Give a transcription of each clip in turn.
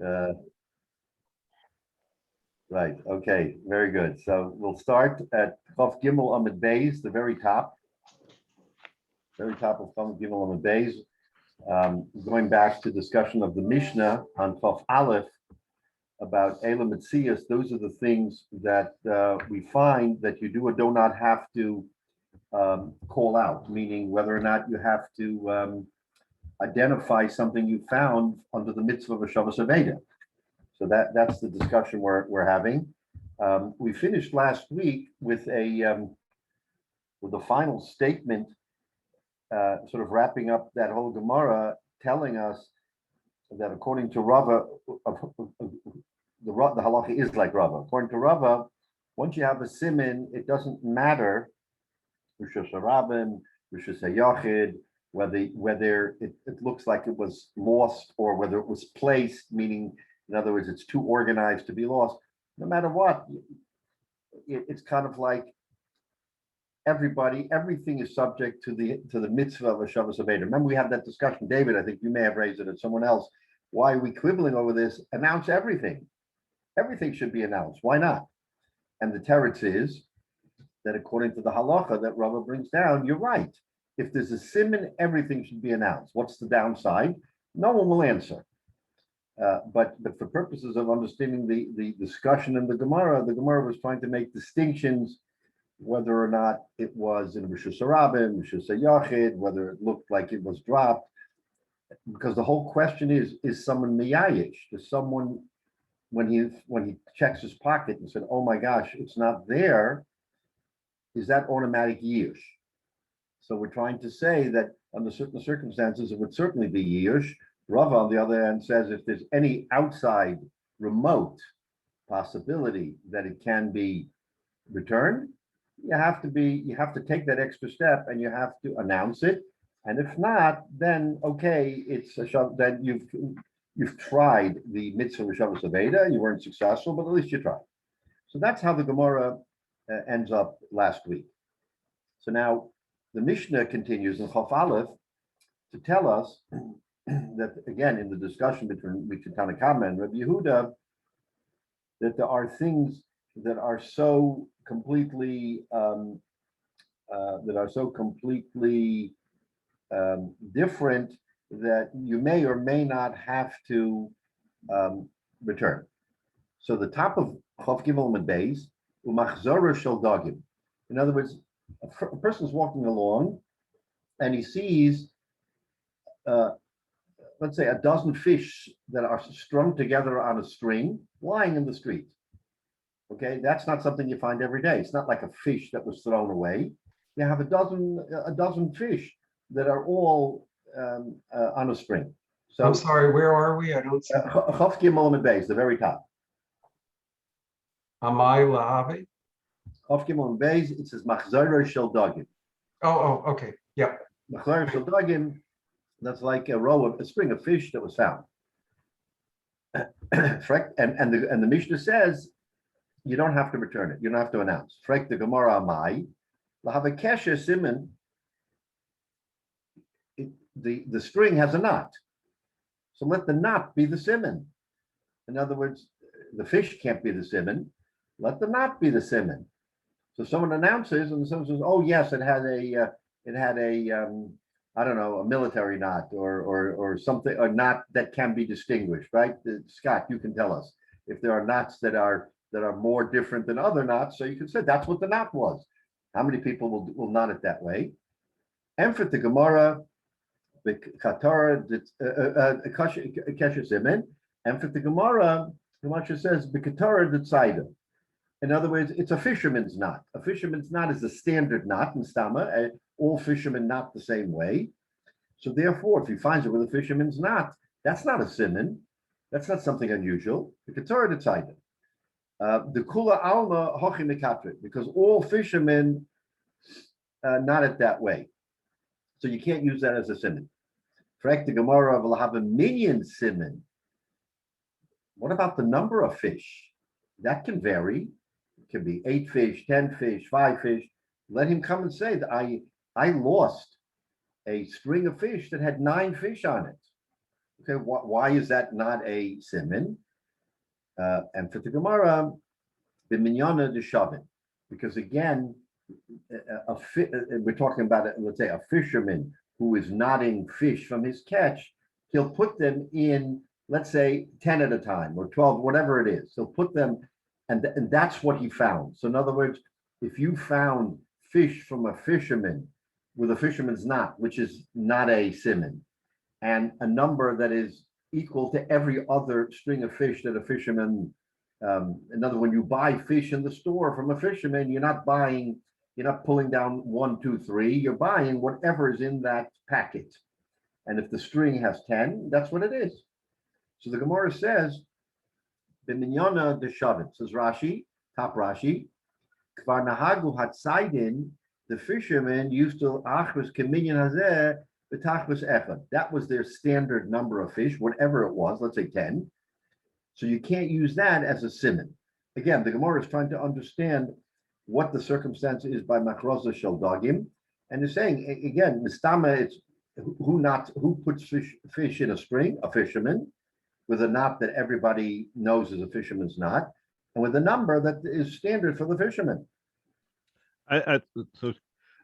Uh, right. Okay. Very good. So we'll start at Chof Gimel Amid Beis, the very top of Chof Gimel Amid Beis. Going back to discussion of the Mishnah on Chof Aleph about Elam Metzias, those are the things that we find that you do or do not have to call out, meaning whether or not you have to identify something you found under the mitzvah of a Shabbos Aveda. So that's the discussion we're having. We finished last week with the final statement, sort of wrapping up that whole Gemara, telling us that according to Rava, the halacha is like Rava. According to Rava, once you have a siman, it doesn't matter Rishus Harabim, Rishus Hayachid, whether it looks like it was lost or whether it was placed, meaning, in other words, it's too organized to be lost. No matter what, it's kind of like everything is subject to the mitzvah of a Shabbos Aveda. Remember, we had that discussion, David. I think you may have raised it, or someone else. Why are we quibbling over this? Announce everything. Everything should be announced. Why not? And the teretz is that according to the halacha that Rava brings down, you're right. If there's a siman, everything should be announced. What's the downside? No one will answer. But for purposes of understanding the discussion in the Gemara was trying to make distinctions, whether or not it was in Rishus Harabim, Rishus Hayachid, whether it looked like it was dropped. Because the whole question is someone miyayish? Does someone, when he checks his pocket and said, oh my gosh, it's not there, is that automatic yish? So we're trying to say that under certain circumstances, it would certainly be yish. Rava, on the other hand, says if there's any outside remote possibility that it can be returned, you have to take that extra step and you have to announce it. And if not, then okay, then you've tried the mitzvah of Shabbos Aveda, you weren't successful, but at least you tried. So that's how the Gemara ends up last week. So now the Mishnah continues in Chof Aleph to tell us that, again, in the discussion between Tanna Kamma and Rabbi Yehuda, that there are things that are so completely different that you may or may not have to return. So the top of Chof Gimel Amid Beis, Umachzora Shel Dagim. In other words, a person's walking along and he sees, let's say, a dozen fish that are strung together on a string lying in the street. Okay, that's not something you find every day. It's not like a fish that was thrown away. You have a dozen fish that are all on a string. So I'm sorry, where are we? I don't see. Chof Gimel Amid Beis, the very top. Amai Lahavi? Chof Gimel Amid Beis, it says Machzora Shel Dagim. Oh, okay. Yep. Machzora Shel Dagim, that's like a string of fish that was found. And the Mishnah says you don't have to return it. You don't have to announce. Frek the Gemara Amai, Lahava Kesher Siman. The string has a knot, so let the knot be the siman. In other words, the fish can't be the siman. Let the knot be the siman. So someone announces, and someone says, "Oh yes, it had a I don't know, a military knot or something, a knot that can be distinguished." Right, Scott, you can tell us if there are knots that are more different than other knots. So you can say that's what the knot was. How many people will knot it that way? And for the Gemara, the Katara Kesher Siman, and for the Gemara, the Masha says the Katara Tzaidah. In other words, it's a fisherman's knot. A fisherman's knot is a standard knot in Stama. All fishermen knot the same way. So therefore, if he finds it with a fisherman's knot, that's not a siman. That's not something unusual. The Katara Tzaidah. The Kula Alma Hochi Mekatrit, because all fishermen knot it that way. So you can't use that as a siman. Frek the Gemara will have a minion siman. What about the number of fish? That can vary. It can be 8 fish, 10 fish, 5 fish. Let him come and say that I lost a string of fish that had 9 fish on it. Okay, why is that not a siman? And for the Gemara, the minyana de shavin, because again, we're talking about, let's say, a fisherman who is knotting fish from his catch. He'll put them in, let's say, 10 at a time or 12, whatever it is. He'll put them, and that's what he found. So in other words, if you found fish from a fisherman with a fisherman's knot, which is not a siman, and a number that is equal to every other string of fish that a fisherman, in other words, when you buy fish in the store from a fisherman, you're not pulling down 1, 2, 3, you're buying whatever is in that packet. And if the string has 10, that's what it is. So the Gemara says, B'minyana de Shavit, says Rashi, top Rashi, Kvar Nahagu Hatzaidin, the fishermen used to achvus keminyan hazeh b'tachvus echad. That was their standard number of fish, whatever it was, let's say 10. So you can't use that as a siman. Again, the Gemara is trying to understand what the circumstance is by machroza shel dagim, and they're saying again, mistama, it's who puts fish in a string, a fisherman, with a knot that everybody knows is a fisherman's knot, and with a number that is standard for the fisherman.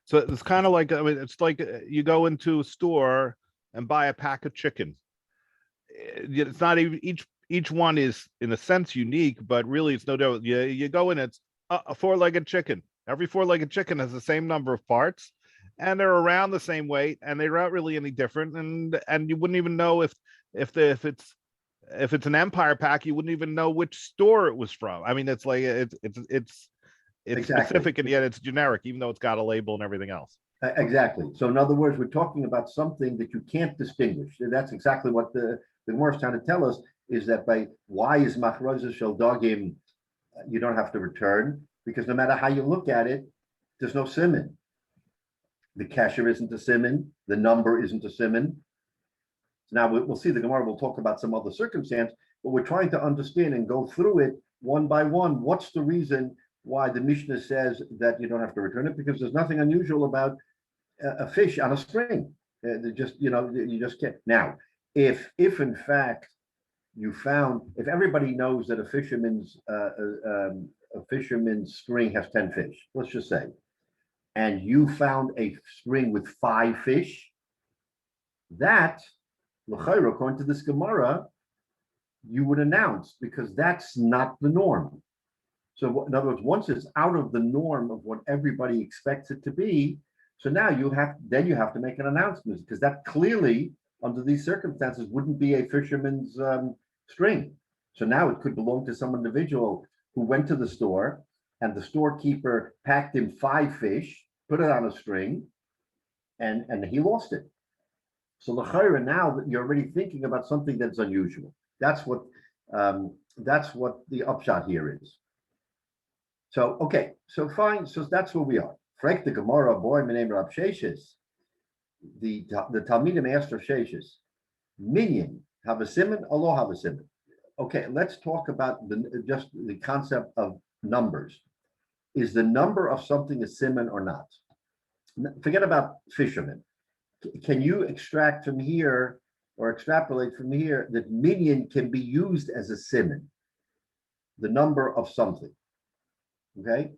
So it's kind of like, I mean, it's like you go into a store and buy a pack of chicken. It's not even each one is in a sense unique, but really it's no doubt. You go in, it's a four-legged chicken. Every four-legged chicken has the same number of parts, and they're around the same weight, and they're not really any different. And you wouldn't even know if it's an Empire pack, you wouldn't even know which store it was from. I mean, it's like it's Exactly. specific and yet it's generic, even though it's got a label and everything else. Exactly. So in other words, we're talking about something that you can't distinguish. That's exactly what the Gemara is trying to tell us, is that by why is machroza shel dagim, you don't have to return, because no matter how you look at it, there's no siman. The kasher isn't a siman, the number isn't a siman. Now we'll see, the Gemara will talk about some other circumstance, but we're trying to understand and go through it one by one. What's the reason why the Mishnah says that you don't have to return it? Because there's nothing unusual about a fish on a string. You just can't. Now, if in fact you found, if everybody knows that a fisherman's string has 10 fish, let's just say, and you found a string with 5 fish, that, according to this Gemara, you would announce, because that's not the norm. So in other words, once it's out of the norm of what everybody expects it to be, so now you have to make an announcement, because that clearly, under these circumstances, wouldn't be a fisherman's string. So now it could belong to some individual who went to the store, and the storekeeper packed him 5 fish, put it on a string, and he lost it. So l'chayra, now you're already thinking about something that's unusual. That's what the upshot here is. So okay, so fine. So that's where we are. Frank the Gemara, boy, my name is Rav Sheshes. The Talmidim asked Rav Sheshes, Minyan, have a siman or lo have a siman? Okay, let's talk about just the concept of numbers. Is the number of something a siman or not? Forget about fishermen. Can you extract from here or extrapolate from here that minyan can be used as a siman, the number of something? Okay,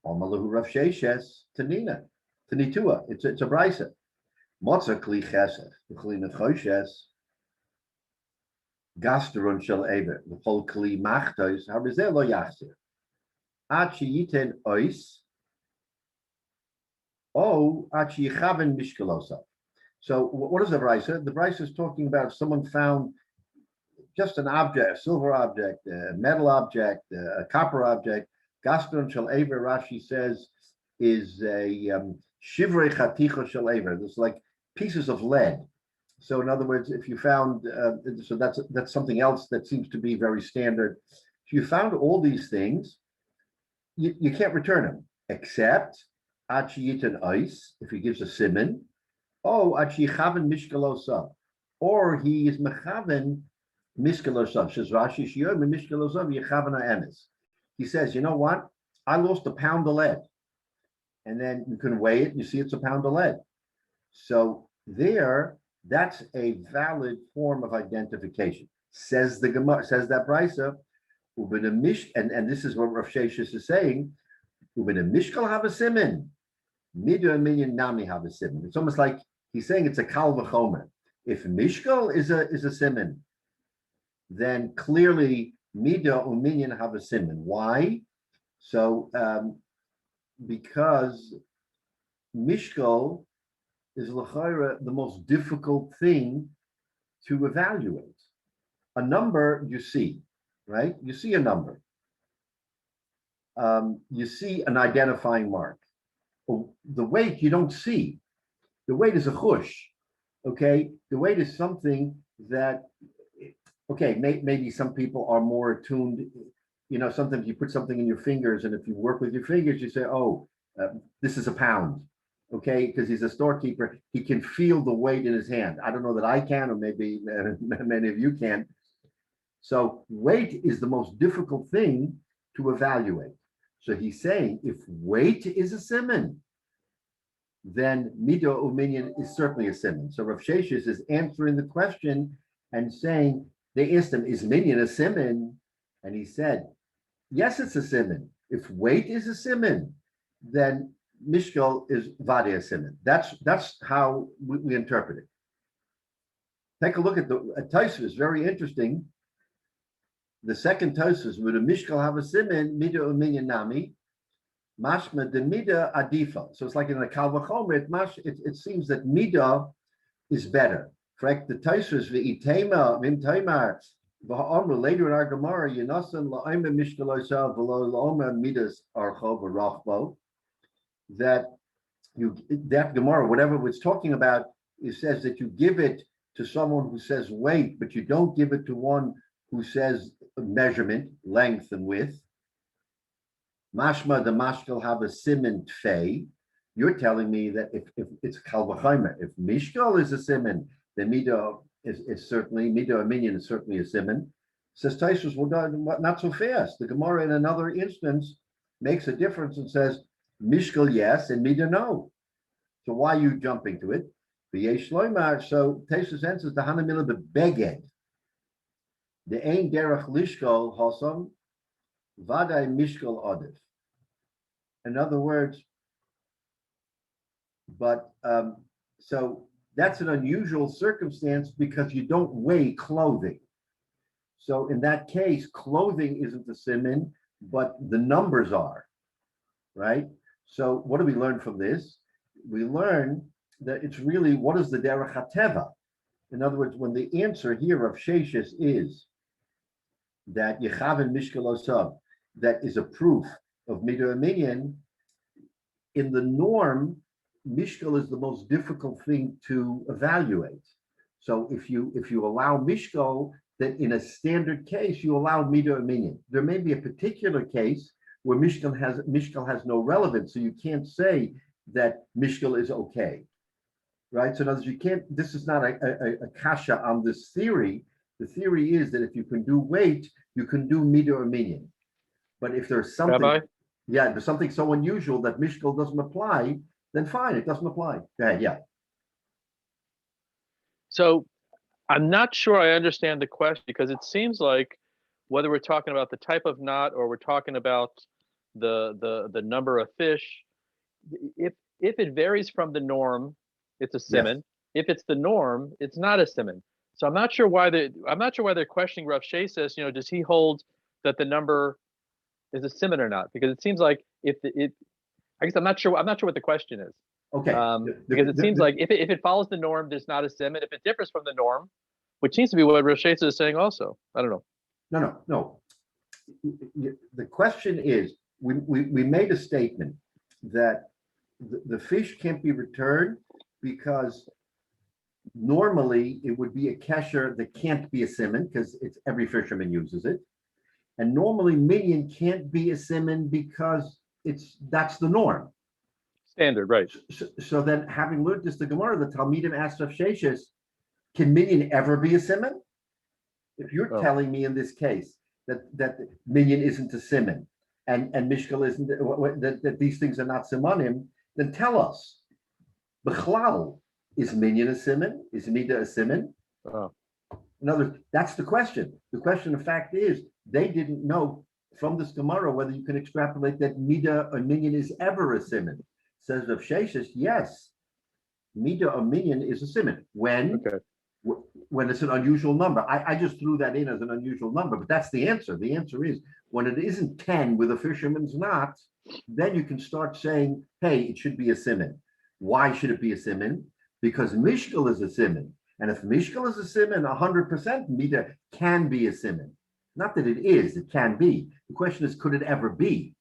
Omalahu Rav Sheshes Tanina, Tanitua. It's a brisa. Motza kli chesed, kli nechoshes, gasteron shel ever, the whole kli machtos. How is that lo yachzer? Achi yiten ois. Oh, achi yichaven mishkalosa. So what is the brisa? The brisa is talking about if someone found just an object, a silver object, a metal object, a copper object. Gastron shel Ever, Rashi says, is a shivrei chaticha shel Ever. There's like pieces of lead. So in other words, if you found, so that's something else that seems to be very standard. If you found all these things, you can't return them, except achiyitan ice, if he gives a siman, achichaven mishkalosa, or he is mechaven mishkalosa. Says Rashi, shiyom mishkalosa yechaven ha'emes. He says, you know what? I lost a pound of lead. And then you can weigh it and you see it's a pound of lead. So there, That's a valid form of identification. Says the Gemara, says that Brisa, and this is what Rav Sheshes is saying, Mishkal have a siman, midah minyan nami have a siman. It's almost like he's saying it's a kal v'chomer. If Mishkal is a siman, then clearly midah uminyan have a siman. Why? So because Mishkal is l'chayra the most difficult thing to evaluate. A number you see, right? You see a number. You see an identifying mark. The weight you don't see. The weight is a chush, okay? The weight is something that, okay, maybe some people are more attuned. You know, sometimes you put something in your fingers, and if you work with your fingers, you say, oh, this is a pound, okay? Because he's a storekeeper, he can feel the weight in his hand. I don't know that I can, or maybe many of you can. So weight is the most difficult thing to evaluate. So he's saying if weight is a siman, then midah uminyan is certainly a siman. So Rav Sheshes is answering the question and saying, they asked him, is minyan a siman? And he said, yes, it's a siman. If weight is a siman, then mishkal is vade a siman. That's how we interpret it. Take a look at the Tosfos, very interesting. The second Tosfos, with a mishkal have a siman, midah uminyan nami, mashma de midah adifa. So it's like in the kal v'chomer, it seems that midah is better. Correct? The Tosfos v'itema v'im taimar v'ha'amr later in our Gemara, Yinasan la'ayma mishkal osav v'lo la'oma midas archov v'rachbo. That Gemara, whatever it's talking about, it says that you give it to someone who says weight, but you don't give it to one who says measurement, length and width. Mashma the mashkal have a siman tfei. You're telling me that if it's kal v'chomer, if mishkal is a siman, then midah is certainly, midah minyan is certainly a siman. Says Tosfos, well, not so fast. The Gemara in another instance makes a difference and says mishkal yes and midah no. So why are you jumping to it? So Tosfos answers the hanamila beged. The ein derech lishkol hosam vaday mishkal adif. In other words, but so that's an unusual circumstance because you don't weigh clothing. So in that case, clothing isn't the siman, but the numbers are, right? So what do we learn from this? We learn that it's really, what is the derech hateva? In other words, when the answer here of Sheshes is that Yechaven Mishkal Osav, that is a proof of midah minyan, in the norm, Mishkal is the most difficult thing to evaluate. So if you allow Mishkal, then in a standard case, you allow midah minyan. There may be a particular case where Mishkal has no relevance, so you can't say that Mishkal is okay, right? So in other words, you can't, this is not a kasha on this theory. The theory is that if you can do weight, you can do midah minyan. But if there's something, Rabbi? there's something so unusual that mishkal doesn't apply, then fine, it doesn't apply. Go ahead, yeah. So I'm not sure I understand the question, because it seems like whether we're talking about the type of knot or we're talking about the number of fish, if it varies from the norm, it's a siman. Yes. If it's the norm, it's not a siman. So I'm not sure why they're questioning Rav Sheshes. You know, does he hold that the number is a siman or not? Because it seems like I guess I'm not sure what the question is. Okay. Because it seems like if it follows the norm, there's not a siman. If it differs from the norm, which seems to be what Rav Sheshes is saying also. I don't know. No. The question is, we made a statement that the fish can't be returned because normally it would be a kesher that can't be a siman because it's every fisherman uses it. And normally minyan can't be a siman because that's the norm. Standard, right? So then, having learned this, the Gemara, the Talmidim asked Rav Sheshes, can minyan ever be a siman? If you're telling me in this case that minyan isn't a siman and mishkal isn't, that these things are not simanim, then tell us. B'chlal, Is minyan a siman? Is mida a siman? Oh, In other words, that's the question. The question of fact is, they didn't know from this Gemara whether you can extrapolate that mida or minyan is ever a siman. Says Rav Sheshes, yes, mida or minyan is a siman. When? okay. When it's an unusual number. I just threw that in as an unusual number, but that's the answer. The answer is when it isn't 10 with a fisherman's knot, then you can start saying, hey, it should be a siman. Why should it be a siman? Because mishkal is a siman. And if mishkal is a siman, 100% mida can be a siman. Not that it is, it can be. The question is, could it ever be?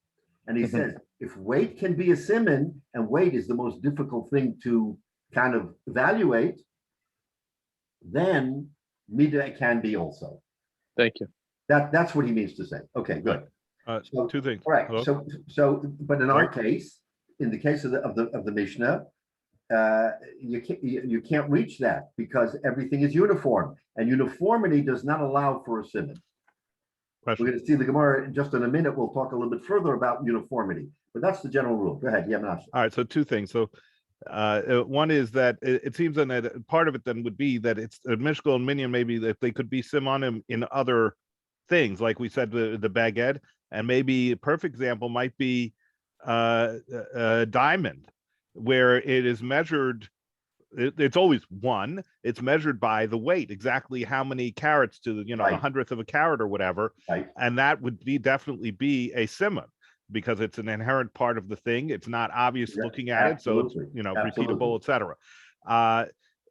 And he says, if weight can be a siman, and weight is the most difficult thing to kind of evaluate, then mida can be also. Thank you. That's what he means to say. Okay, good. So- Two things. All right. Hello? But in our case, in the case of the Mishnah, you can't reach that because everything is uniform, and uniformity does not allow for a siman. We're Question. going to see the Gemara in just in a minute. We'll talk a little bit further about uniformity, but that's the general rule. Go ahead, Yamnash. All right, so two things. So one is that it seems that part of it then would be that it's Mishkal and Minyan, maybe that they could be simonim in other things, like we said, the baguette, and maybe a perfect example might be a diamond, where it is measured. It's always one. It's measured by the weight, exactly how many carats to the Right. 100th of a carat or whatever, Right. and that would definitely be a simon because it's an inherent part of the thing. It's not obvious Yeah, looking at it, so it's absolutely, repeatable, absolutely. etc.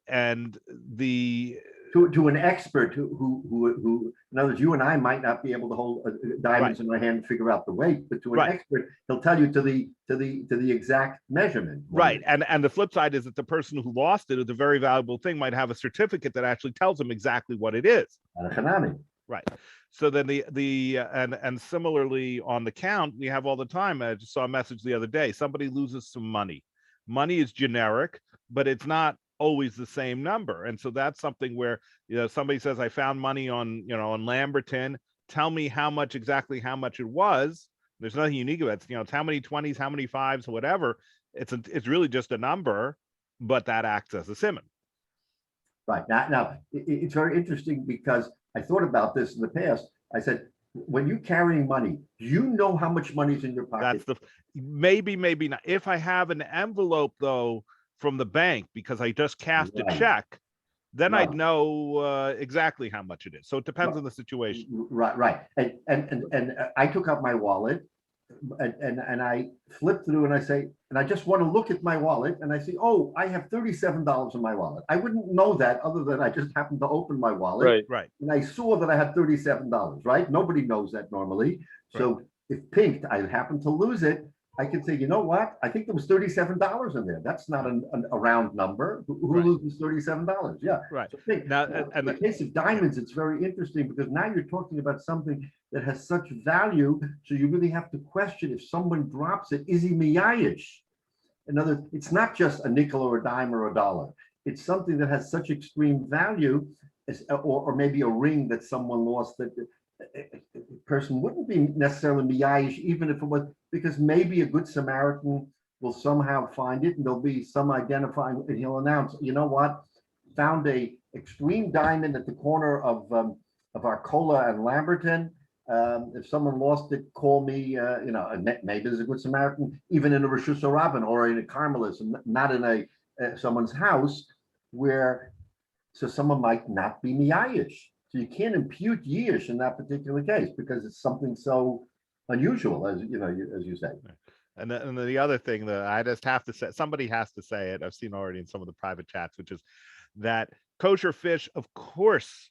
And the To an expert who, in other words, you and I might not be able to hold diamonds in our hand and figure out the weight, but to an Right. expert, he'll tell you to the exact measurement. right, and the flip side is that the person who lost it, is a very valuable thing, might have a certificate that actually tells them exactly what it is. And a chanami. Right. So then and similarly on the count, we have all the time. I just saw a message the other day. Somebody loses some money. Money is generic, but it's not always the same number. And so that's something where somebody says, I found money on on Lamberton. Tell me exactly how much it was. There's nothing unique about it. It's how many 20s, how many 5s, whatever. It's really just a number, but that acts as a simon. Right. Now it's very interesting because I thought about this in the past. I said, when you're carrying money, do you know how much money's in your pocket? That's maybe not. If I have an envelope though from the bank because I just cast a Right. check, then I'd Right. know exactly how much it is. So it depends on the situation. Right. And I took out my wallet and I flip through and I say, and I just want to look at my wallet and I see, oh, I have $37 in my wallet. I wouldn't know that other than I just happened to open my wallet. Right. Right. And I saw that I had $37, right? Nobody knows that normally. So if pinked, I happen to lose it, I can say, you know what? I think there was $37 in there. That's not a round number. Who Right. loses $37? Yeah. Right. So think, Now, in and the case of diamonds, it's very interesting because now you're talking about something that has such value. So you really have to question if someone drops it, is he miyayish? In other words, it's not just a nickel or a dime or a dollar. It's something that has such extreme value, or maybe a ring that someone lost that a person wouldn't be necessarily miyayish, even if it was, because maybe a good Samaritan will somehow find it and there'll be some identifying, and he'll announce, you know what, found a extreme diamond at the corner of Arcola and Lamberton. If someone lost it, call me. Maybe there's a good Samaritan, even in a Rosh Hashanah or in a Carmelis, and not in someone's house, where so someone might not be miyayish. So you can't impute yish in that particular case because it's something so unusual, as you say. And then the other thing that I just have to say, somebody has to say it. I've seen already in some of the private chats, which is that kosher fish, of course,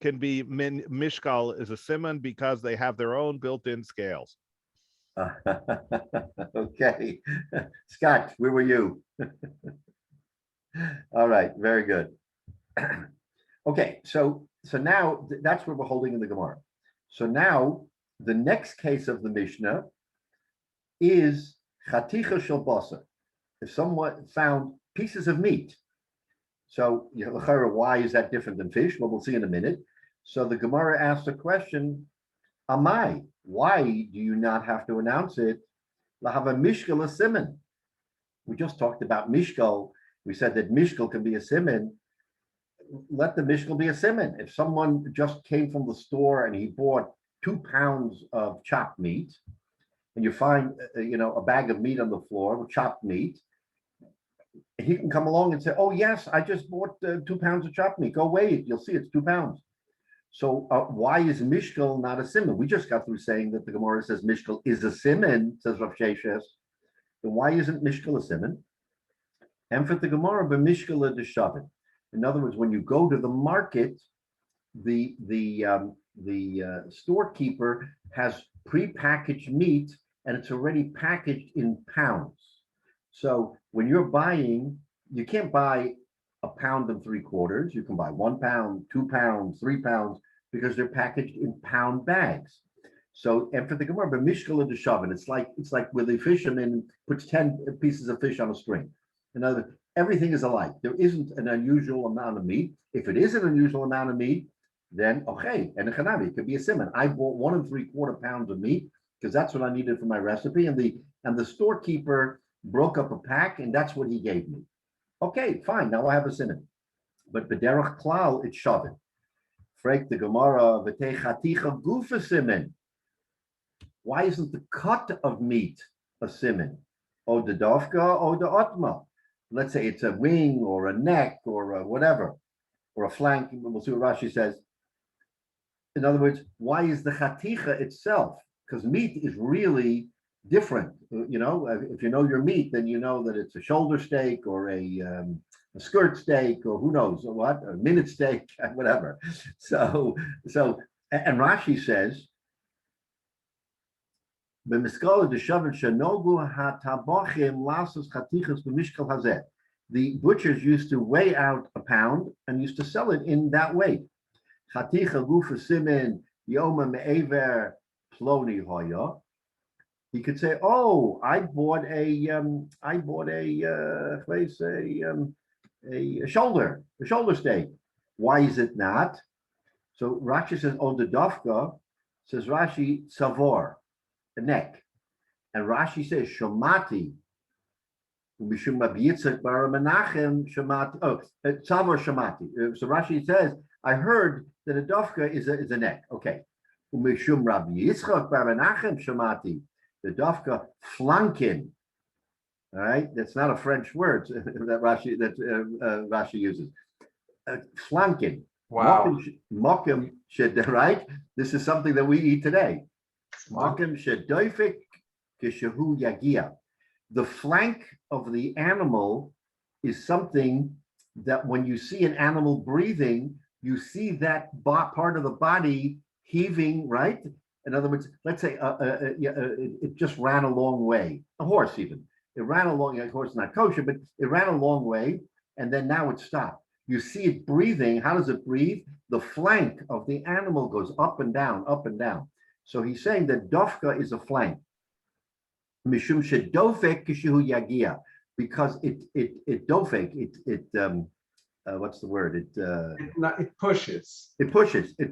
can be mishkal is a simon because they have their own built-in scales. Okay, Scott, where were you? All right, very good. Okay, so now that's what we're holding in the Gemara. So now the next case of the Mishnah is chaticha shel basar. If someone found pieces of meat, so why is that different than fish? Well, we'll see in a minute. So the Gemara asks the question, Amai, why do you not have to announce it? Lahava mishkal siman. We just talked about mishkal, We said that mishkel can be a siman. Let the mishkel be a siman. If someone just came from the store and he bought 2 pounds of chopped meat, and you find a bag of meat on the floor with chopped meat, he can come along and say, "Oh yes, I just bought 2 pounds of chopped meat. Go weigh it. You'll see it's 2 pounds." So why is mishkel not a siman? We just got through saying that the Gemara says mishkel is a siman, says Rav Sheshes. Then why isn't mishkel a siman? And for the Gemara, but mishkel a deshavin. In other words, when you go to the market, the storekeeper has prepackaged meat and it's already packaged in pounds. So when you're buying, you can't buy 1 3/4 pounds. You can buy 1 pound, 2 pounds, 3 pounds, because they're packaged in pound bags. So, and for the Gemara, but mishkel deshavin, it's like where the fisherman puts 10 pieces of fish on a string. In other words, everything is alike. There isn't an unusual amount of meat. If it is an unusual amount of meat, then okay, and a chanami, it could be a siman. I bought 1 3/4 pounds of meat because that's what I needed for my recipe, and the storekeeper broke up a pack, and that's what he gave me. Okay, fine. Now I have a siman. But b'derech klal, it's shavin. Frek the Gemara, v'tei chaticha gufa siman. Why isn't the cut of meat a siman? O the dofka, o the otma. Let's say it's a wing or a neck or a whatever, or a flank. We'll see what Rashi says. In other words, why is the chaticha itself? Because meat is really different. If you know your meat, then you know that it's a shoulder steak or a skirt steak or who knows what, a minute steak, whatever. So, and Rashi says, the butchers used to weigh out a pound and used to sell it in that way. He could say, "Oh, I bought a shoulder steak. Why is it not?" So Rashi says, "Oh, the dafka," says Rashi, "savor," the neck, and Rashi says, "Shomati." Mishum Rabbi Yitzchak bar Menachem Shomati. Oh, savor Shomati. So Rashi says, "I heard that a dafka is a neck." Okay. Mishum Rabbi Yitzchak bar Menachem Shomati. The dafka flankin, all right, that's not a French word that Rashi uses. Flankin. Wow. Mokim shed, right? This is something that we eat today. Mokim shedoifik kishahu yagia. The flank of the animal is something that when you see an animal breathing, you see that part of the body heaving, right? In other words, let's say it just ran a long way, a horse even. It ran along, of course, not kosher, but it ran a long way, and then now it stopped. You see it breathing. How does it breathe? The flank of the animal goes up and down, up and down. So he's saying that dofka is a flank. Mishum shedofek kishu yagia, because it dofek, what's the word? It pushes. It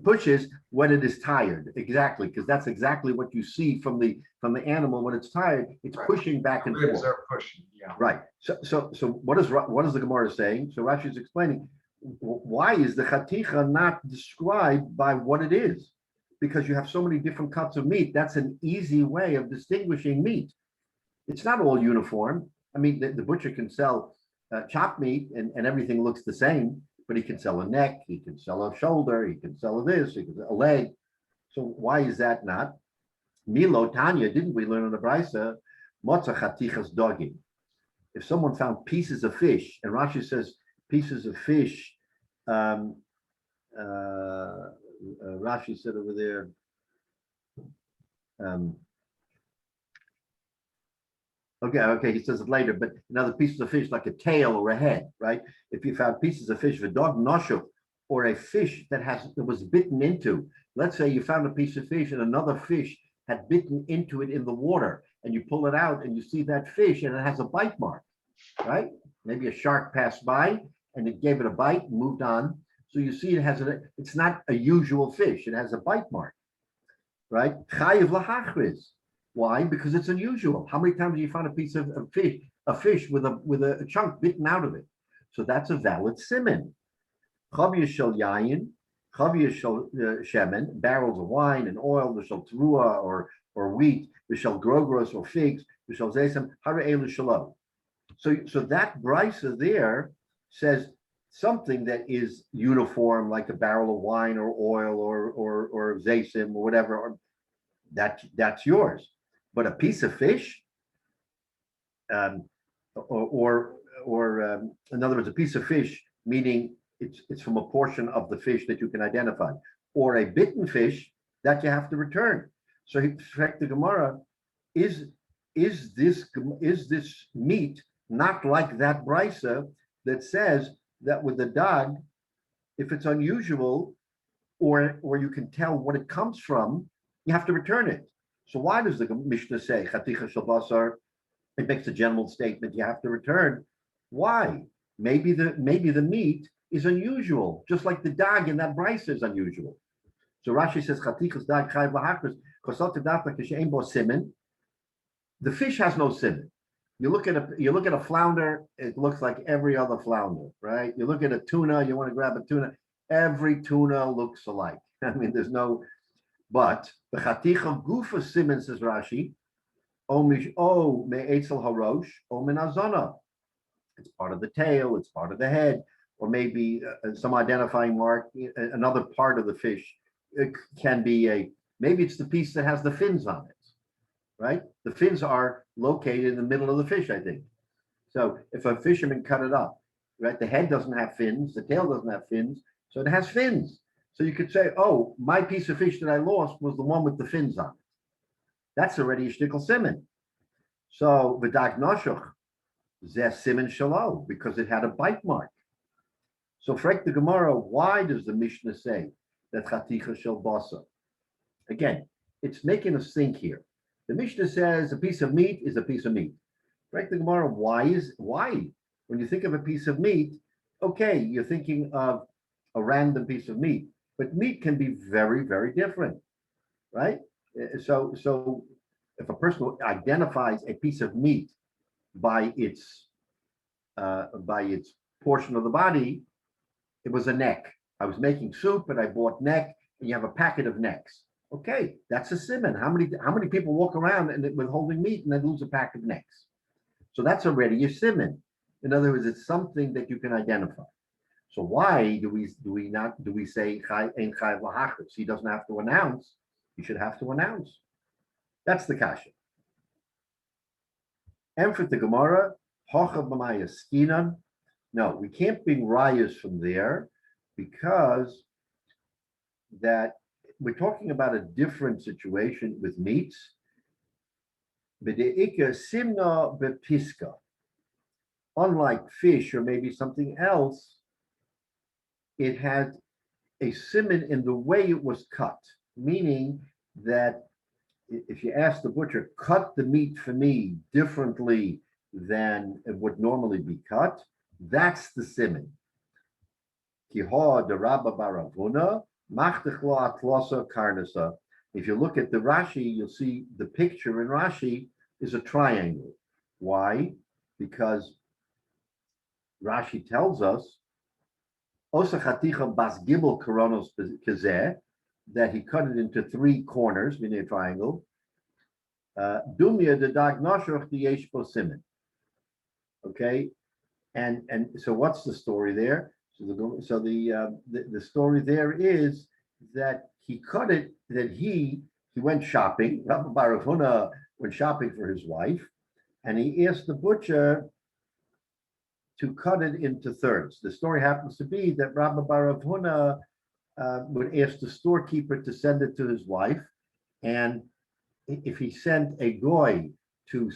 pushes when it is tired. Exactly, because that's exactly what you see from the animal when it's tired. It's Right. pushing back and Ribs forth. are pushing. Yeah. Right. So what is the Gemara saying? So Rashi is explaining why is the chaticha not described by what it is? Because you have so many different cuts of meat. That's an easy way of distinguishing meat. It's not all uniform. I mean, the butcher can sell chopped meat and everything looks the same, but he can sell a neck, he can sell a shoulder, he can sell this, he can sell a leg. So why is that not? Milo Tanya, didn't we learn in the Brisa? Motza chatichas dogim. If someone found pieces of fish, and Rashi says pieces of fish, Rashi said over there, okay, he says it later, but another pieces of fish like a tail or a head, right? If you found pieces of fish, v'dog noshu, or a fish that was bitten into, let's say you found a piece of fish and another fish had bitten into it in the water, and you pull it out and you see that fish and it has a bite mark, right? Maybe a shark passed by and it gave it a bite and moved on. So you see it's not a usual fish, it has a bite mark, right? Chayiv lahachriz. Why? Because it's unusual. How many times do you find a piece of fish with a chunk bitten out of it? So that's a valid siman. Chavya shel yayin, chavya shel shemen, barrels of wine and oil, v'shel terua or wheat, v'shel grogros or figs, v'shel zesem, hara elu shalom. So that brisa there says something that is uniform, like a barrel of wine or oil or zaysim or whatever, or that's yours. But a piece of fish, or in other words, a piece of fish, meaning it's from a portion of the fish that you can identify, or a bitten fish that you have to return. So the Gemara is this meat not like that brisa that says that with the dog, if it's unusual or you can tell what it comes from, you have to return it. So why does the Mishnah say chaticha shel basar? It makes a general statement you have to return. Why? Maybe the meat is unusual, just like the dog in that brisa is unusual. So Rashi says chatichas dag chayv lahachris kosot tedafta kishein bo simen. The fish has no simen. You look at a flounder, it looks like every other flounder, right? You look at a tuna, you want to grab a tuna, every tuna looks alike. I mean, there's no, but the chaticha gufa simen, says Rashi, o me'etzel harosh, o min hazana. It's part of the tail, it's part of the head, or maybe some identifying mark, another part of the fish. It can be maybe it's the piece that has the fins on it. Right? The fins are located in the middle of the fish, I think. So if a fisherman cut it up, right, the head doesn't have fins, the tail doesn't have fins, so it has fins. So you could say, oh, my piece of fish that I lost was the one with the fins on it. That's already a shtickle siman. So v'dag noshoch zeh siman shalo, because it had a bite mark. So frek the Gemara, why does the Mishnah say that chaticha shel basa? Again, it's making us think here. The Mishnah says a piece of meat is a piece of meat. Right? The Gemara, why? When you think of a piece of meat, okay, you're thinking of a random piece of meat, but meat can be very, very different, right? So if a person identifies a piece of meat by its portion of the body, it was a neck. I was making soup and I bought neck, and you have a packet of necks. Okay, that's a siman. How many people walk around and with holding meat and they lose a pack of necks? So that's already a siman. In other words, it's something that you can identify. So why do we say ein chayv lahachris? He doesn't have to announce. He should have to announce. That's the kasha. And for the Gemara, hocha b'maya skinan. No, we can't bring rayas from there because that. We're talking about a different situation with meats. Simna bepiska. Unlike fish or maybe something else, it had a siman in the way it was cut, meaning that if you ask the butcher, cut the meat for me differently than it would normally be cut, that's the siman. Kiha de Rabba Baravuna. If you look at the Rashi, you'll see the picture in Rashi is a triangle. Why? Because Rashi tells us that he cut it into three corners, meaning a triangle. Okay, and so what's the story there? So the story there is that he cut it, that he went shopping. Rabbi Bar Huna went shopping for his wife, and he asked the butcher to cut it into thirds. The story happens to be that Rabbi Bar Huna would ask the storekeeper to send it to his wife, and if he sent a goy to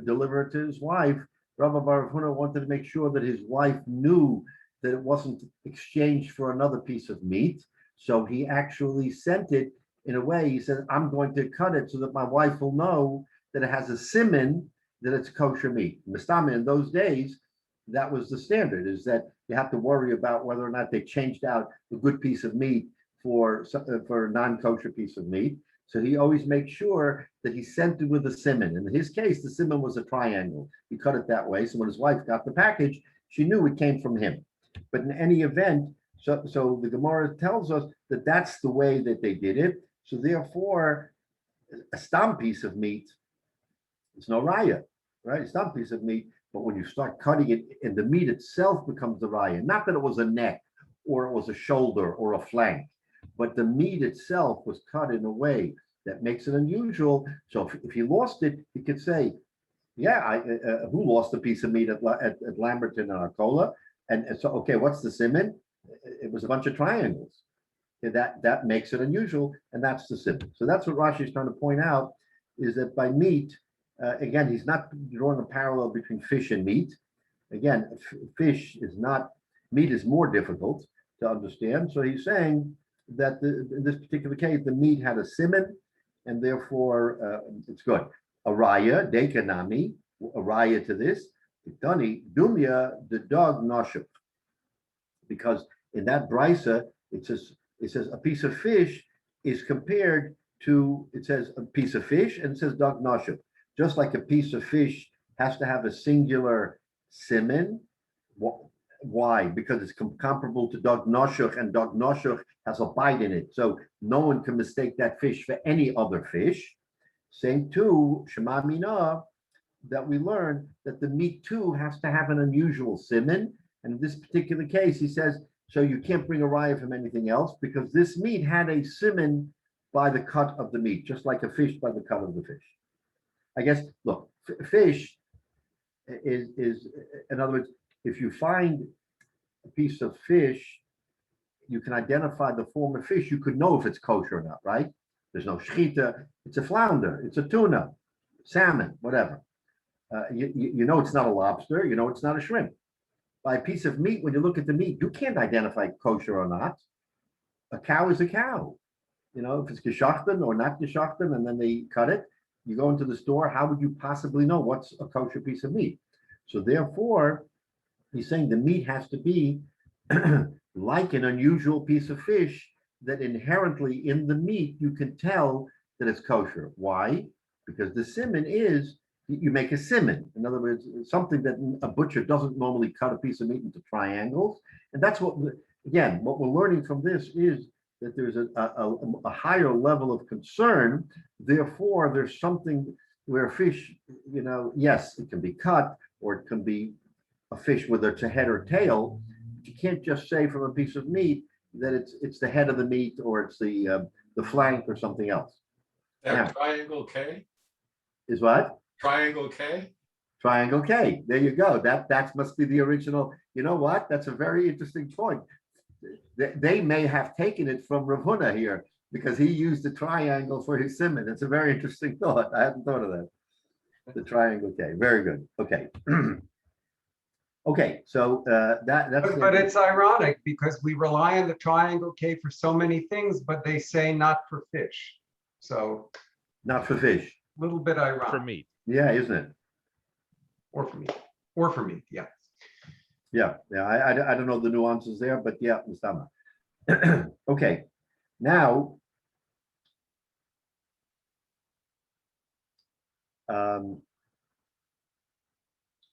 deliver it to his wife, Rabbi Bar Huna wanted to make sure that his wife knew that it wasn't exchanged for another piece of meat. So he actually sent it in a way, he said, I'm going to cut it so that my wife will know that it has a siman, that it's kosher meat. Mistama, in those days, that was the standard, is that you have to worry about whether or not they changed out a good piece of meat for a non-kosher piece of meat. So he always makes sure that he sent it with a siman. In his case, the siman was a triangle. He cut it that way. So when his wife got the package, She knew it came from him. But in any event, so the Gemara tells us that that's the way that they did it. So therefore, a stam piece of meat is no raya, right? A stam piece of meat, but when you start cutting it, and the meat itself becomes the raya. Not that it was a neck, or it was a shoulder, or a flank, but the meat itself was cut in a way that makes it unusual. So if he lost it, he could say, yeah, who lost a piece of meat at Lamberton and Arcola? And so, okay, what's the simon? It was a bunch of triangles. That makes it unusual, and that's the simon. So that's what Rashi is trying to point out, is that by meat, again, he's not drawing a parallel between fish and meat. Again, fish is not, meat is more difficult to understand. So he's saying that in this particular case, the meat had a simon, and therefore it's good. A raya, dekanami, a raya to this, Dani, dumya, the dog noshuk. Because in that brisa, it says a piece of fish is compared to, it says a piece of fish, and it says dog noshuk. Just like a piece of fish has to have a singular siman. Why? Because it's comparable to dog noshuk, and dog noshuk has a bite in it. So no one can mistake that fish for any other fish. Same too, Shema Mina, that we learn that the meat too has to have an unusual siman. And in this particular case, he says, so you can't bring a raya from anything else, because this meat had a siman by the cut of the meat, just like a fish by the cut of the fish. I guess, look, fish is, in other words, if you find a piece of fish, you can identify the form of fish, you could know if it's kosher or not, right? There's no shchita, it's a flounder, it's a tuna, salmon, whatever. You know it's not a lobster, you know it's not a shrimp. By a piece of meat, when you look at the meat, you can't identify kosher or not. A cow is a cow. You know, if it's geschachten or not geschachten, and then they cut it, you go into the store, how would you possibly know what's a kosher piece of meat? So therefore, he's saying the meat has to be like an unusual piece of fish, that inherently in the meat, you can tell that it's kosher. Why? Because the siman is, you make a siman. In other words, something that a butcher doesn't normally cut a piece of meat into triangles. And that's what, again, what we're learning from this is that there's a higher level of concern. Therefore, there's something where fish, you know, yes, it can be cut, or it can be a fish whether it's a head or tail. You can't just say from a piece of meat that it's the head of the meat, or it's the flank or something else. That Yeah. triangle K, Is what? triangle K. Triangle K. There you go. That must be the original. You know what? That's a very interesting point. They may have taken it from Rav Huna here, because he used the triangle for his siman. It's a very interesting thought. I hadn't thought of that. The triangle K. Very good. Okay. Okay. So that's. But it's ironic, because we rely on the triangle K for so many things, but they say not for fish. So Not for fish. a little bit ironic. For meat. Yeah, isn't it? Or for meat. Or for meat, yeah. Yeah. I don't know the nuances there, but yeah, Mustama. Okay. Now,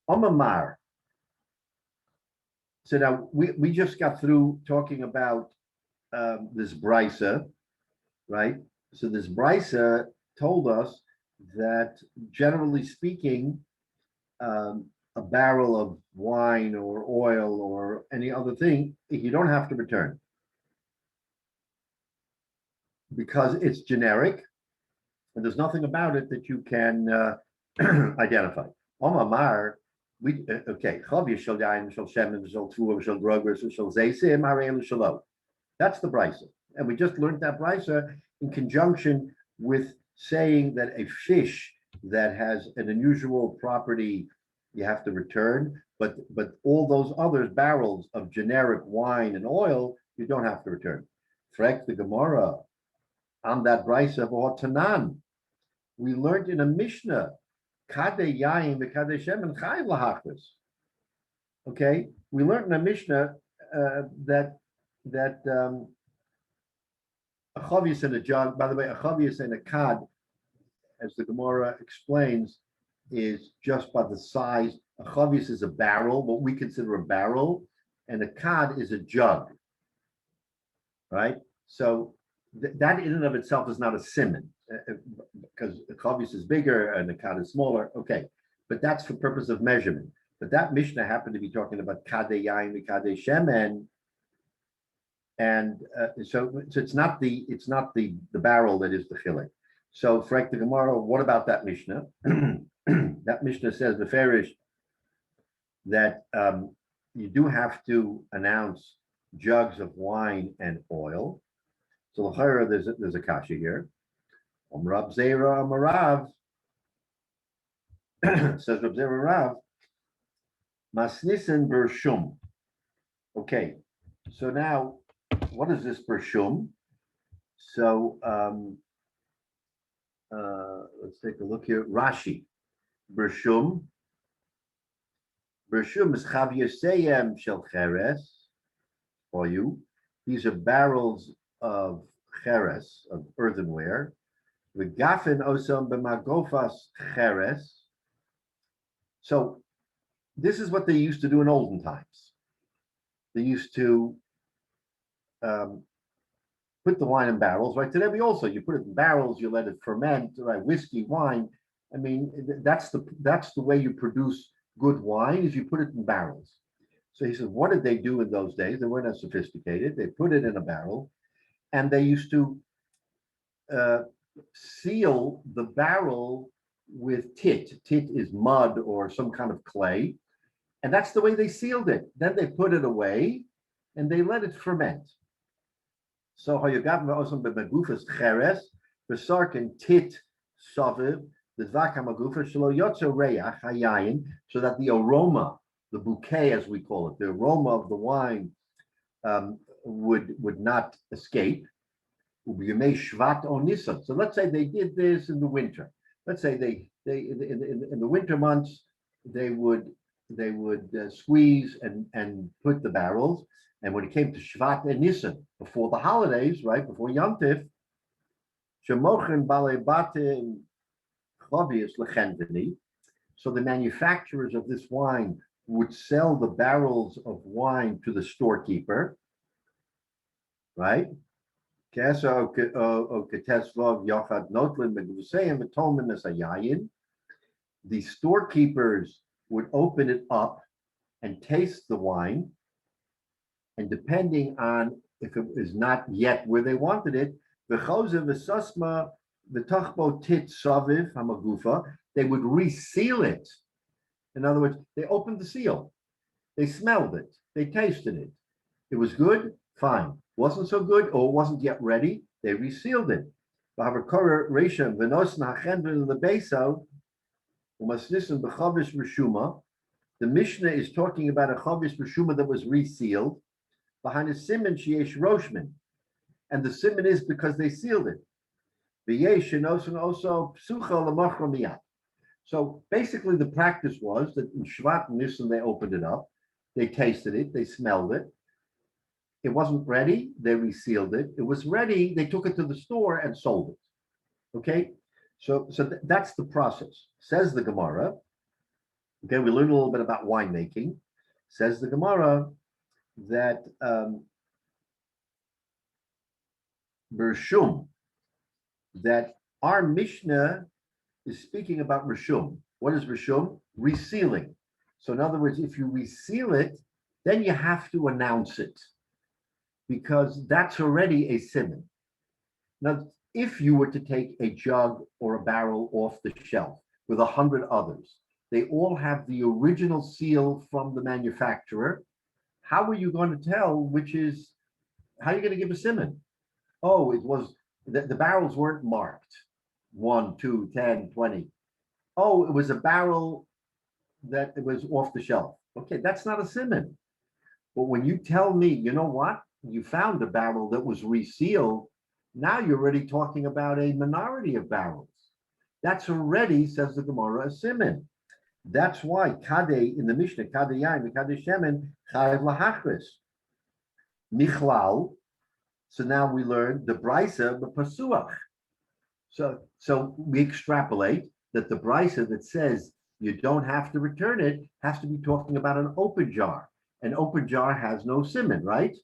Omamar. So now we just got through talking about this brisa, right? So this brisa told us that, generally speaking, a barrel of wine or oil or any other thing, you don't have to return, because it's generic and there's nothing about it that you can identify. Omamar, okay, that's the brisa, and we just learned that brisa in conjunction with saying that a fish that has an unusual property, you have to return, but all those other barrels of generic wine and oil, you don't have to return. Frek the Gemara on that brisa v'hotanan. We learned in a Mishnah, Kade Yain v'Kade Shemen Chayiv lahachris. Okay, we learned in a Mishnah that a chavius in a jug. By the way, a chavius in a kad, as the Gemara explains, is just by the size. A chavis is a barrel, what we consider a barrel, and a kad is a jug. Right? So that in and of itself is not a simon, because the chavis is bigger and the kad is smaller. Okay, but that's for purpose of measurement. But that Mishnah happened to be talking about kadeh yain and kadeh shemen, and so it's not the barrel that is the chilek. So Frank the Gemara, what about that Mishnah? That Mishnah says the farish that you do have to announce jugs of wine and oil. So l'chayra, there's a kasha here. Rab Zera Amarav says Rab Zera Rav Masnisin Bershum. Okay, so now what is this Bershum? So let's take a look here. Rashi Bershum. Bershum is Chav Yoseyem Shel Cheres for you. These are barrels of cheres, of earthenware. The Gafin Osam B'Magofas Cheres. So this is what they used to do in olden times. They used to put the wine in barrels. Right today, you put it in barrels, you let it ferment. Right, whiskey, wine. I mean, that's the way you produce good wine. Is you put it in barrels. So he says, what did they do in those days? They weren't as sophisticated. They put it in a barrel, and they used to seal the barrel with tit. Tit is mud or some kind of clay. And that's the way they sealed it. Then they put it away and they let it ferment. So Hayogav Osam B'Magufas Cheres, Besarkin Tit Saviv, the Dvak HaMagufas Shelo Yotzo Reach Hayayin, so that the aroma, the bouquet as we call it, the aroma of the wine would not escape. So let's say they did this in the winter. Let's say they in the winter months they would squeeze and put the barrels. And when it came to Shvat and Nisan, before the holidays, right before Yom Tif, Shemochen Balei Batim Chavius Lechendini. So the manufacturers of this wine would sell the barrels of wine to the storekeeper, right? The storekeepers would open it up and taste the wine, and depending on if it is not yet where they wanted it, they would reseal it. In other words, they opened the seal, they smelled it, they tasted it. It was good, fine. Wasn't so good, or wasn't yet ready, they resealed it. The Mishnah is talking about a chavis reshuma that was resealed behind a siman sheyesh roshman, and the siman is because they sealed it. So basically, the practice was that in Shvat and Nisan they opened it up, they tasted it, they smelled it. It wasn't ready, they resealed it. It was ready, they took it to the store and sold it. Okay, so that's the process. Says the Gemara. Okay, we learned a little bit about winemaking. Says the Gemara that Bershum, that our Mishnah is speaking about Rishum. What is Rishum? Resealing. So in other words, if you reseal it, then you have to announce it, because that's already a siman. Now, if you were to take a jug or a barrel off the shelf with 100 others, they all have the original seal from the manufacturer. How are you going to tell how are you going to give a siman? Oh, it was, the barrels weren't marked 1, 2, 10, 20. Oh, it was a barrel that it was off the shelf. Okay, that's not a siman. But when you tell me, you know what, you found a barrel that was resealed, now you're already talking about a minority of barrels. That's already, says the Gemara, a siman. That's why Kadeh in the Mishnah, Kadeh Yain, Kadeh Shemen, Chayav Lahachris. Michlal. So now we learn the Brisa, the Pasuach. So we extrapolate. that the brisa that says you don't have to return it has to be talking about an open jar. An open jar has no siman, right?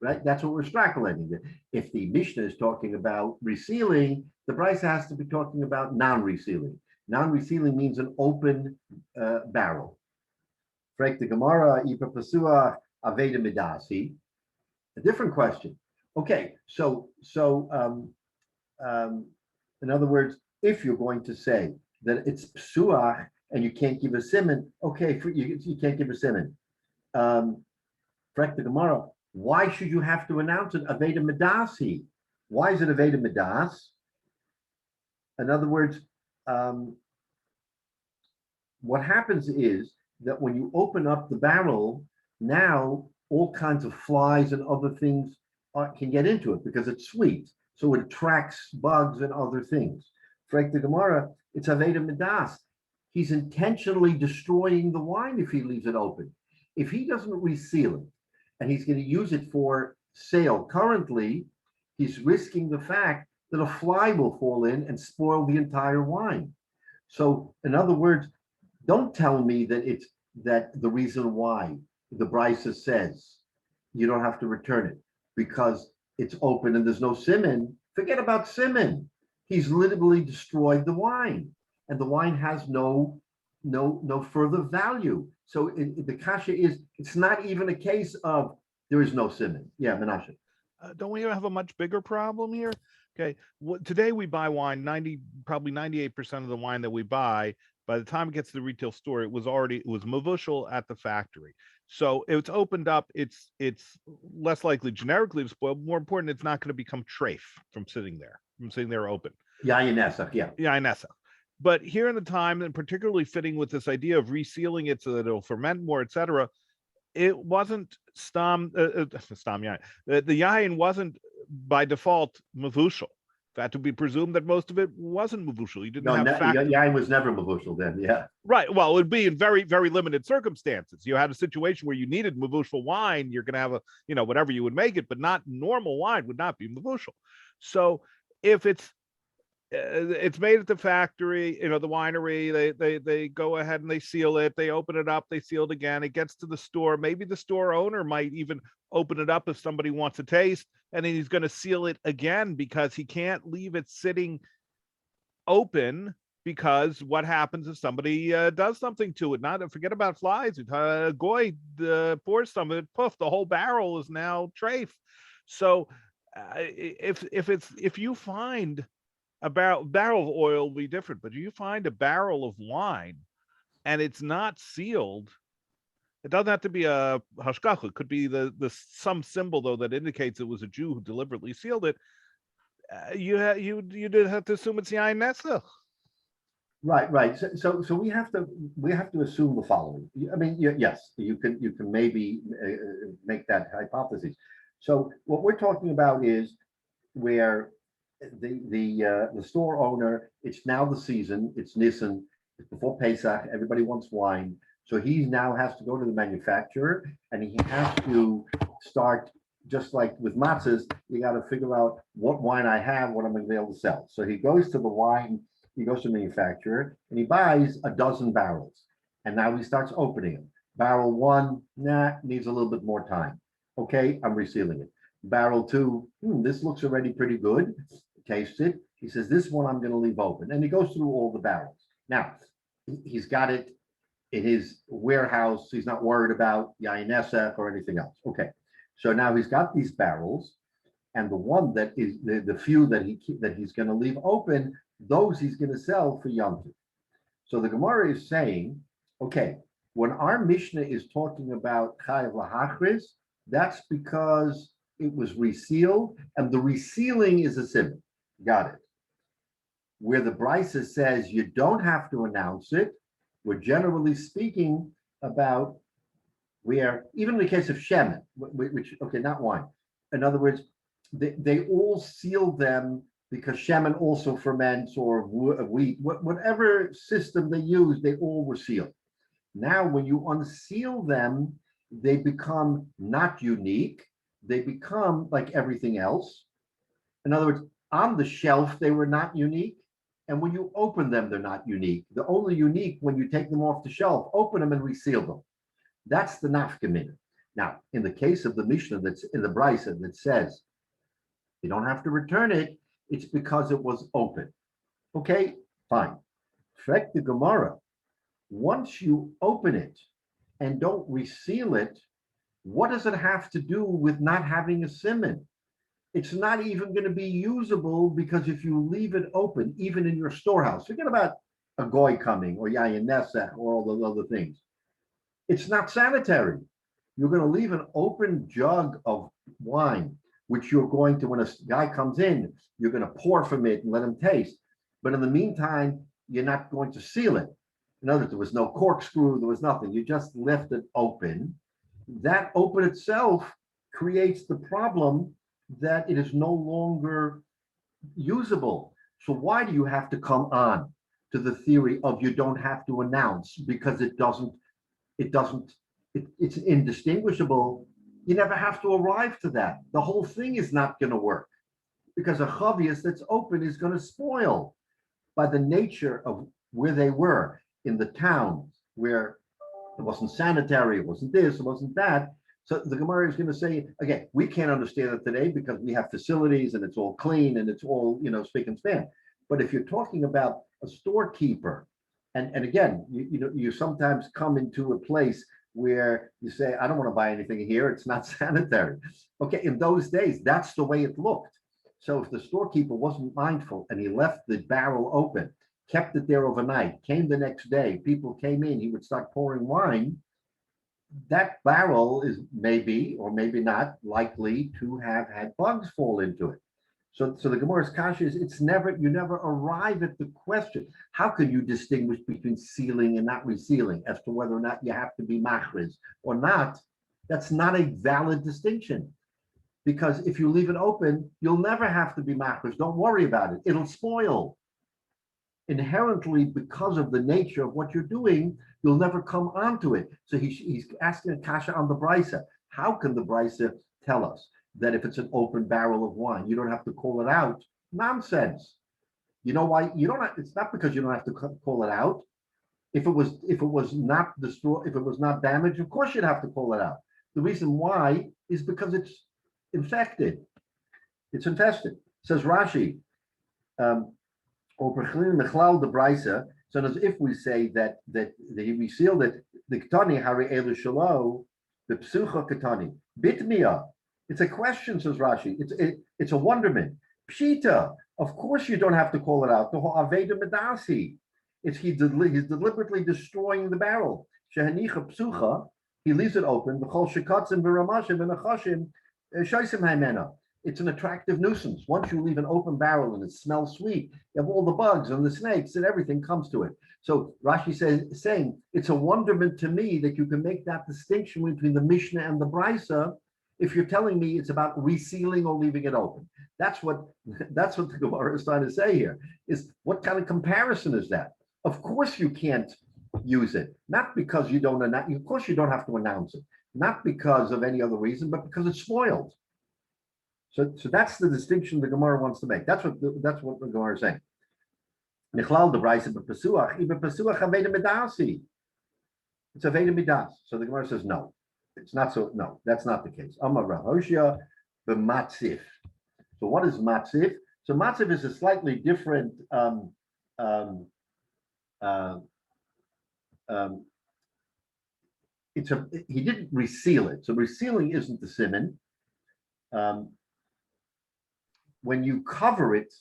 Right? That's what we're extrapolating. If the Mishnah is talking about resealing, the brisa has to be talking about non-resealing. Non-resealing means an open barrel. Frek the Gemara, Ipa Pasua, Aveda Midasi. A different question. Okay, so in other words, if you're going to say that it's psuah and you can't give a siman, okay, you can't give a siman. Frek the Gemara, why should you have to announce it Aveda Midasi? Why is it Aveda Midas? In other words, what happens is that when you open up the barrel, now all kinds of flies and other things can get into it because it's sweet. So it attracts bugs and other things. Frek the Gemara, it's Aveda Midas. He's intentionally destroying the wine if he leaves it open. If he doesn't reseal it and he's going to use it for sale currently, he's risking the fact that a fly will fall in and spoil the entire wine. So in other words, don't tell me that the reason why the brisa says you don't have to return it because it's open and there's no siman. Forget about siman. He's literally destroyed the wine, and the wine has no further value. So the kasha is, it's not even a case of there is no siman. Yeah, Menashe. Don't we have a much bigger problem here? Okay, today we buy wine, probably 98% of the wine that we buy, by the time it gets to the retail store, it was mavushal at the factory. So it's opened up, it's less likely generically to spoil. More important, it's not going to become treif from sitting there open. Yayin Nesach, yeah. Yayin Nesach. But here in the time, and particularly fitting with this idea of resealing it so that it'll ferment more, etc., it wasn't stam yayin. The yayin wasn't by default mavushal. That to be presumed that most of it wasn't mavushal. You didn't have yayin was never mavushal then, yeah. Right. Well, it would be in very, very limited circumstances. You had a situation where you needed mavushal wine. You're going to have whatever you would make it, but not normal wine would not be mavushal. So if it's made at the factory, the winery, they go ahead and they seal it, they open it up, they seal it again, it gets to the store. Maybe the store owner might even open it up if somebody wants a taste, and then he's going to seal it again because he can't leave it sitting open, because what happens if somebody does something to it? Not forget about flies. Goy pours some of it, poof, the whole barrel is now treif. So if you find a barrel of oil will be different, but you find a barrel of wine and it's not sealed, it doesn't have to be a hashgacha. It could be some symbol though that indicates it was a Jew who deliberately sealed it. You did have to assume it's yayin nesach. Right. So we have to assume the following. I mean, yes, you can maybe make that hypothesis. So what we're talking about is where the store owner, it's now the season, it's Nisan, it's before Pesach, everybody wants wine. So he now has to go to the manufacturer and he has to start, just like with matzahs, you got to figure out what wine I have, what I'm going to be able to sell. So he goes to the manufacturer and he buys a dozen barrels. And now he starts opening them. Barrel one, needs a little bit more time. Okay, I'm resealing it. Barrel two, this looks already pretty good. Taste it. He says, this one I'm going to leave open. And he goes through all the barrels. Now, he's got it in his warehouse. He's not worried about yayin nesach or anything else. Okay. So now he's got these barrels, and the one that is the few that he's going to leave open, those he's going to sell for Yom Tov. So the Gemara is saying, okay, when our Mishnah is talking about chayav lahachris, that's because it was resealed, and the resealing is a simon. Got it. Where the brisa says you don't have to announce it, we're generally speaking about where, even in the case of shemen, which, okay, not wine. In other words, they all seal them because shemen also ferments, or wheat, whatever system they use, they all were sealed. Now, when you unseal them, they become not unique. They become like everything else. In other words, on the shelf, they were not unique. And when you open them, they're not unique. They're only unique when you take them off the shelf, open them and reseal them. That's the nafkamina. Now, in the case of the Mishnah that's in the Brisa that says you don't have to return it, it's because it was open. Okay, fine. Frek the Gemara, once you open it and don't reseal it, what does it have to do with not having a siman? It's not even going to be usable because if you leave it open, even in your storehouse, forget about a goy coming or yayin nesach or all those other things. It's not sanitary. You're going to leave an open jug of wine, which you're going to, when a guy comes in, you're going to pour from it and let him taste. But in the meantime, you're not going to seal it. In other words, there was no corkscrew, there was nothing. You just left it open. That open itself creates the problem that it is no longer usable. So why do you have to come on to the theory of you don't have to announce because it's indistinguishable? You never have to arrive to that. The whole thing is not going to work because a chavius that's open is going to spoil by the nature of where they were in the town where it wasn't sanitary, it wasn't this, it wasn't that. So the Gemara is going to say, again, we can't understand it today because we have facilities and it's all clean and it's all, spick and span. But if you're talking about a storekeeper, and again, you sometimes come into a place where you say, I don't want to buy anything here, it's not sanitary. Okay, in those days, that's the way it looked. So if the storekeeper wasn't mindful and he left the barrel open, kept it there overnight, came the next day, people came in, he would start pouring wine, that barrel is maybe or maybe not likely to have had bugs fall into it. So the Gemara's kasha is you never arrive at the question. How can you distinguish between sealing and not resealing as to whether or not you have to be machriz or not? That's not a valid distinction. Because if you leave it open, you'll never have to be machriz. Don't worry about it. It'll spoil. Inherently, because of the nature of what you're doing, you'll never come onto it. So he's asking a kasha on the brisa. How can the brisa tell us that if it's an open barrel of wine, you don't have to call it out? Nonsense. You know why? You don't have, it's not because you don't have to call it out. If it was not destroyed, if it was not damaged, of course you'd have to call it out. The reason why is because it's infected. It's infested. Says Rashi, the brisa. So as if we say that he resealed it, the ketani hari elu shalo, the psucha ketani bitmia. It's a question, says Rashi. It's a wonderment. Pshita. Of course, you don't have to call it out. The aveda medasi. He's deliberately destroying the barrel. Shehanicha psucha. He leaves it open. B'chol shekatzim v'ramashim v'nachashim shoysim haimena. It's an attractive nuisance. Once you leave an open barrel and it smells sweet, you have all the bugs and the snakes and everything comes to it. So Rashi saying it's a wonderment to me that you can make that distinction between the Mishnah and the Brisa. If you're telling me it's about resealing or leaving it open, that's what the Gemara is trying to say here. Is what kind of comparison is that? Of course you can't use it, not because you don't announce. Of course you don't have to announce it, not because of any other reason, but because it's spoiled. So that's the distinction the Gemara wants to make. That's what the Gemara is saying. Nichlal the Brisa b'pesuach, even pesuach aveda medasi. It's aveda midas. So the Gemara says no, it's not so. No, that's not the case. Amar Rahoshia b'matzif. So what is matzif? So matzif is a slightly different. He didn't reseal it. So resealing isn't the siman. When you cover it,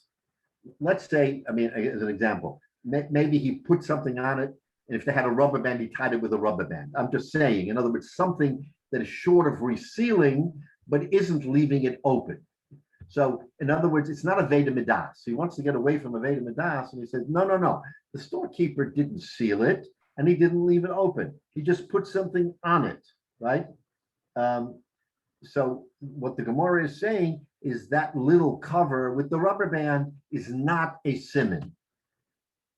let's say, as an example, maybe he put something on it, and if they had a rubber band, he tied it with a rubber band. I'm just saying, in other words, something that is short of resealing, but isn't leaving it open. So, in other words, it's not a Veda Midas. He wants to get away from a Veda Midas, and he says, no. The storekeeper didn't seal it, and he didn't leave it open. He just put something on it, right? So what the Gemara is saying is that little cover with the rubber band is not a siman.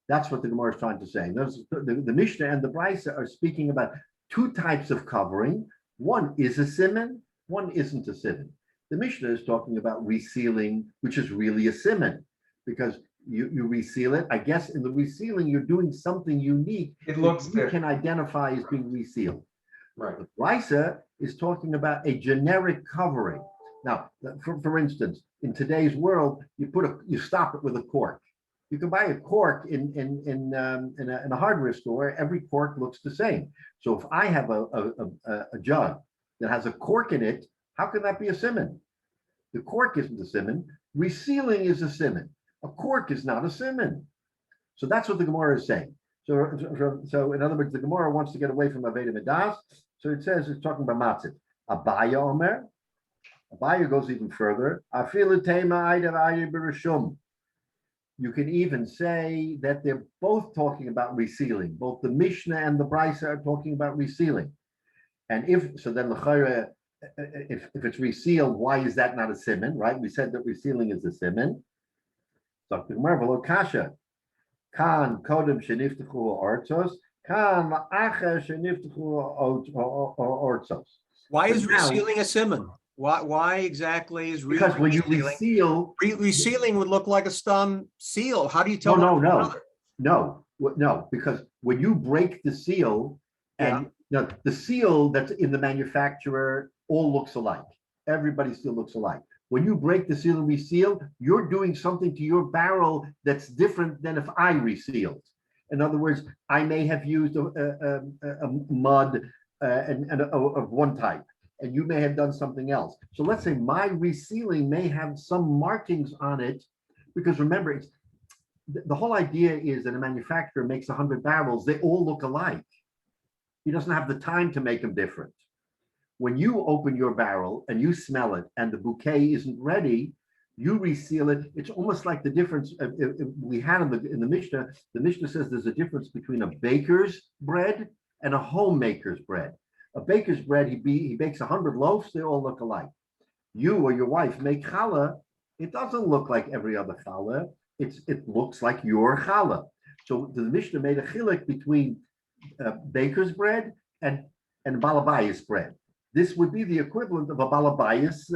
That's what the Gemara is trying to say. The Mishnah and the Brisa are speaking about two types of covering. One is a siman, one isn't a siman. The Mishnah is talking about resealing, which is really a siman, because you reseal it. I guess in the resealing, you're doing something unique. It that looks you can different. identify as being resealed. Right. The Brisa is talking about a generic covering. Now, for instance, in today's world, you stop it with a cork. You can buy a cork in a hardware store. Every cork looks the same. So if I have a jug that has a cork in it, how can that be a simon? The cork isn't a simon. Resealing is a simon. A cork is not a simon. So that's what the Gemara is saying. So in other words, the Gemara wants to get away from Aveda Midas. So it says it's talking about matzit. Abaya Omer. Abaya goes even further. You can even say that they're both talking about resealing. Both the Mishnah and the Brisa are talking about resealing. And if so, then the if it's resealed, why is that not a simon? Right? We said that resealing is a simon. So the Gemara kasha. Kan kodem sheniftechu ortzos. Kan la'acher sheniftechu ortzos. Why is But now- resealing a simon? Why exactly is Because when you reseal, resealing would look like a stum seal? How do you tell? one from another? no, because when you break the seal, and the seal that's in the manufacturer all looks alike. Everybody still looks alike. When you break the seal and reseal, you're doing something to your barrel that's different than if I resealed. In other words, I may have used a mud of one type, and you may have done something else. So let's say my resealing may have some markings on it, because remember, it's the whole idea is that a manufacturer makes 100 barrels, they all look alike. He doesn't have the time to make them different. When you open your barrel and you smell it and the bouquet isn't ready, you reseal it. It's almost like the difference we had in the Mishnah. The Mishnah says there's a difference between a baker's bread and a homemaker's bread. A baker's bread, he bakes 100 loaves, they all look alike. You or your wife make challah, it doesn't look like every other challah. It looks like your challah. So the Mishnah made a chilek between baker's bread and balabayas bread. This would be the equivalent of a balabayas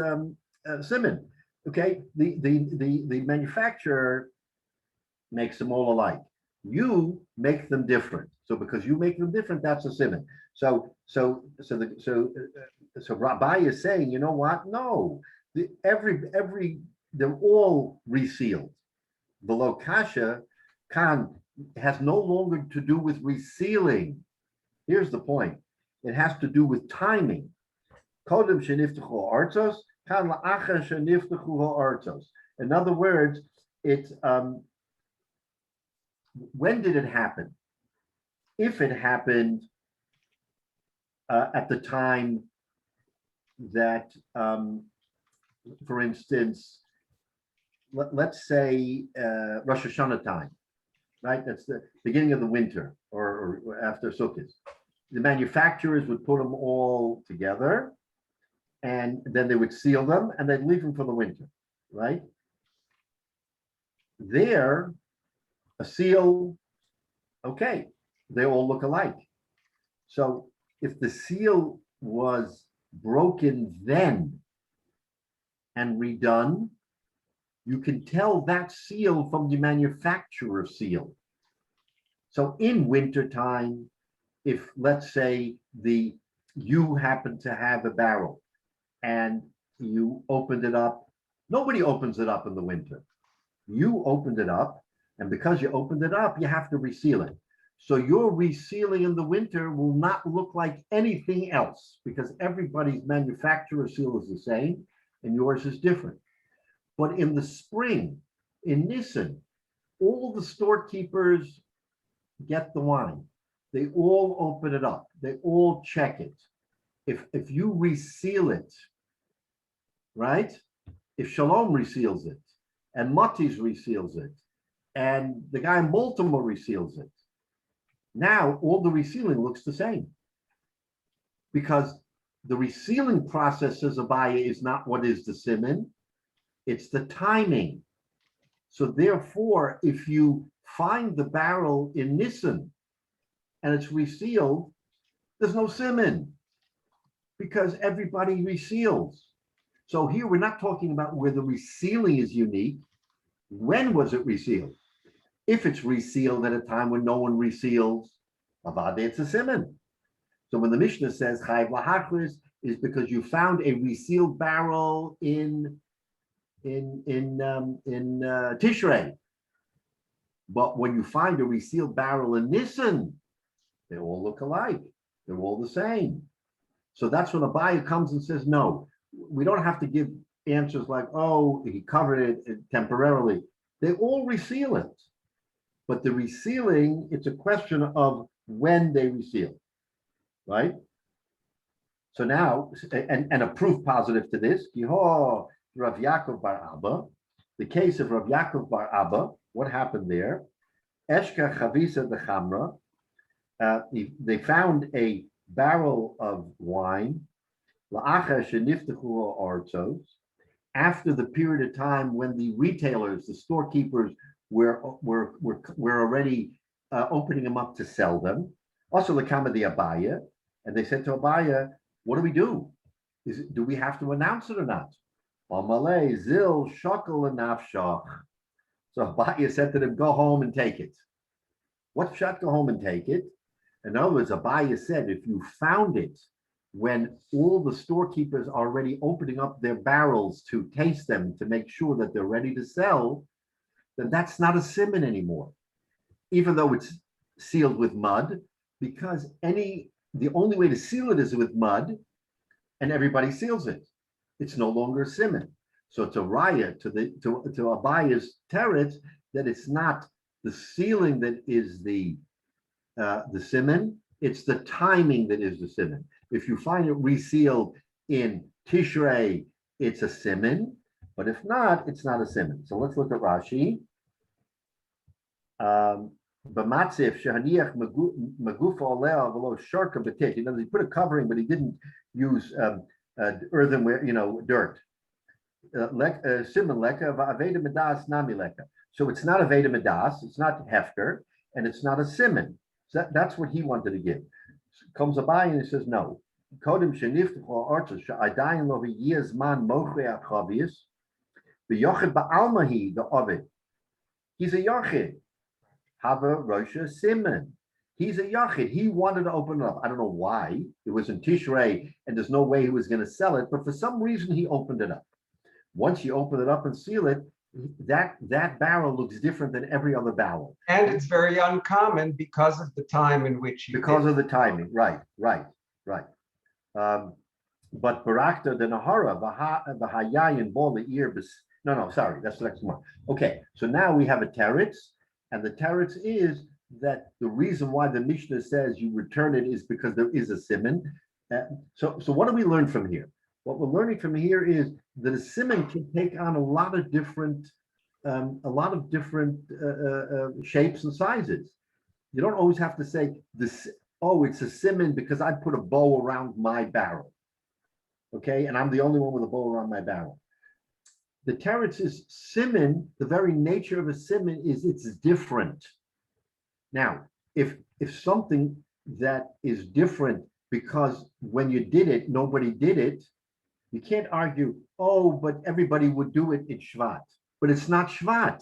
simon. Okay, the manufacturer makes them all alike. You make them different. So because you make them different, that's a simon. So Rabbi is saying, you know what? No, they're all resealed. The lokasha has no longer to do with resealing. Here's the point. It has to do with timing. Kodem sheniftechu artzos, kan la'acher sheniftechu ha'artzos. In other words, it's when did it happen? If it happened at the time that, for instance, let's say Rosh Hashanah time, right? That's the beginning of the winter or after Sukkot. The manufacturers would put them all together and then they would seal them and they'd leave them for the winter, right? There, a seal, okay, they all look alike. So if the seal was broken then and redone, you can tell that seal from the manufacturer seal. So in wintertime, if let's say you happen to have a barrel and you opened it up, nobody opens it up in the winter. You opened it up, and because you opened it up, you have to reseal it. So your resealing in the winter will not look like anything else because everybody's manufacturer seal is the same and yours is different. But in the spring, in Nisan, all the storekeepers get the wine. They all open it up. They all check it. If you reseal it, right? If Shalom reseals it, and Matis reseals it, and the guy in Baltimore reseals it, now all the resealing looks the same. Because the resealing process, says Abaya, is not what is the simon, it's the timing. So therefore, if you find the barrel in Nisan and it's resealed, there's no simon because everybody reseals. So here we're not talking about where the resealing is unique. When was it resealed? If it's resealed at a time when no one reseals, avada, it's a siman. So when the Mishnah says chayv lahachris, is because you found a resealed barrel in Tishrei. But when you find a resealed barrel in Nisan, they all look alike. They're all the same. So that's when a buyer comes and says, no, we don't have to give answers like, oh, he covered it temporarily. They all reseal it. But the resealing, it's a question of when they reseal, right? So now, and a proof positive to this, Rav Yaakov bar Abba, the case of Rav Yaakov bar Abba, what happened there? Eshka chavisa de chamra, they found a barrel of wine, la'achar sheniftechu ha'artzos, after the period of time when the retailers, the storekeepers, were already opening them up to sell them. Also, the kama the Abaya, and they said to Abaya, "What do we do? Do we have to announce it or not?" Amalei zil shakel nafshach. So Abaya said to them, "Go home and take it." What shot? Go home and take it. In other words, Abaya said, if you found it when all the storekeepers are already opening up their barrels to taste them to make sure that they're ready to sell, then that's not a siman anymore, even though it's sealed with mud, because the only way to seal it is with mud, and everybody seals it. It's no longer a siman. So it's a raya to Abaya's teretz that it's not the sealing that is the siman, it's the timing that is the siman. If you find it resealed in Tishrei, it's a siman, but if not, it's not a siman. So let's look at Rashi. B'matzif shehaniach magufa oleh v'lo sharka b'tit. He put a covering, but he didn't use earthenware, dirt. Siman leka v'aveda medas nami leka. So it's not aveda medas, it's not hefker, and it's not a siman. So that's what he wanted to give. Comes a by and he says no. Kodim sheniftechu ha'artzos she'adayin lo v'yeh zman mochei achavius v'yochid ba'almahi the ovid. He's a yochid. Hava Rosha Siman. He's a yachid. He wanted to open it up. I don't know why. It was in Tishrei, and there's no way he was going to sell it. But for some reason, he opened it up. Once you open it up and seal it, that barrel looks different than every other barrel. And it's very uncommon because of the time in which you Because did. of the timing. Right. But Barakta the Nahara, Bahayayin ball the ear. No, sorry, that's the next one. Okay, so now we have a teretz. And the teretz is that the reason why the Mishnah says you return it is because there is a siman. So what do we learn from here? What we're learning from here is that a siman can take on a lot of different shapes and sizes. You don't always have to say this. Oh, it's a siman because I put a bow around my barrel. Okay, and I'm the only one with a bow around my barrel. The teretz is siman. The very nature of a siman is it's different. Now, if something that is different because when you did it, nobody did it, you can't argue, oh, but everybody would do it in Shvat. But it's not Shvat.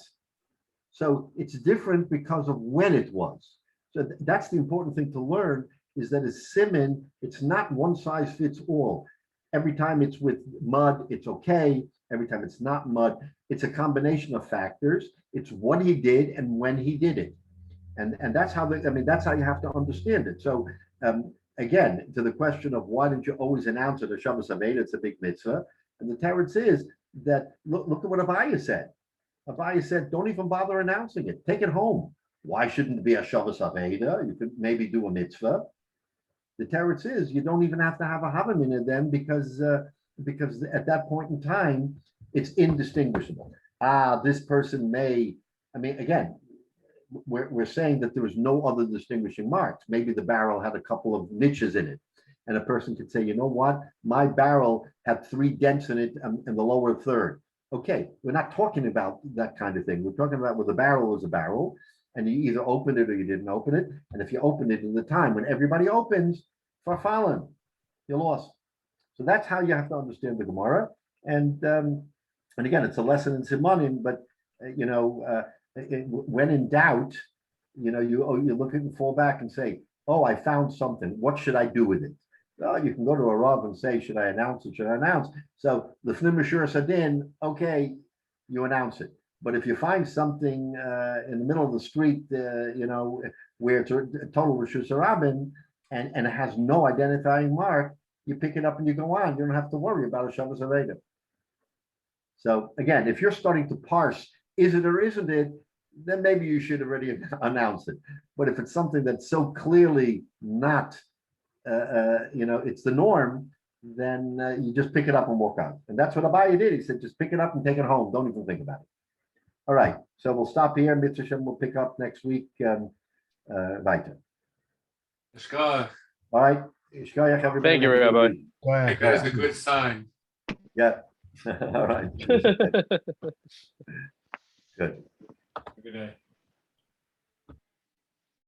So it's different because of when it was. So that's the important thing to learn, is that a siman, it's not one size fits all. Every time it's with mud, it's okay. Every time it's not mud, it's a combination of factors. It's what he did and when he did it. And that's how that's how you have to understand it. So again, to the question of why didn't you always announce it, a Shabbos Aveda, it's a big mitzvah. And the teretz is that look at what Abaya said. Abaya said, don't even bother announcing it. Take it home. Why shouldn't it be a Shabbos Aveda? You could maybe do a mitzvah. The teretz is you don't even have to have a Havamina then because at that point in time, it's indistinguishable. This person may, again, we're saying that there was no other distinguishing marks. Maybe the barrel had a couple of niches in it. And a person could say, you know what? My barrel had 3 dents in it in the lower third. Okay, we're not talking about that kind of thing. We're talking about where the barrel was a barrel, and you either opened it or you didn't open it. And if you opened it in the time when everybody opens, farfallen, you're lost. So that's how you have to understand the Gemara. And again, it's a lesson in Simanim, but when in doubt, you look at and fall back and say, oh, I found something. What should I do with it? Well, you can go to a Rav and say, should I announce it? Should I announce? So the Mishur Sadin, okay, you announce it. But if you find something in the middle of the street, where it's a total Rishus Harabim and it has no identifying mark, you pick it up and you go on. You don't have to worry about a Shabbos Aveda. So again, if you're starting to parse, is it or isn't it, then maybe you should already announce it. But if it's something that's so clearly not, it's the norm, then you just pick it up and walk out. And that's what Abaye did. He said, just pick it up and take it home. Don't even think about it. All right, so we'll stop here. Mitzvah Shem will pick up next week. Weiter. Shkoyach. All right. Shkoyach, everybody. Thank you, Have a good Rabbi. week. I think that's a good sign. Yeah. All right. Good. Good day.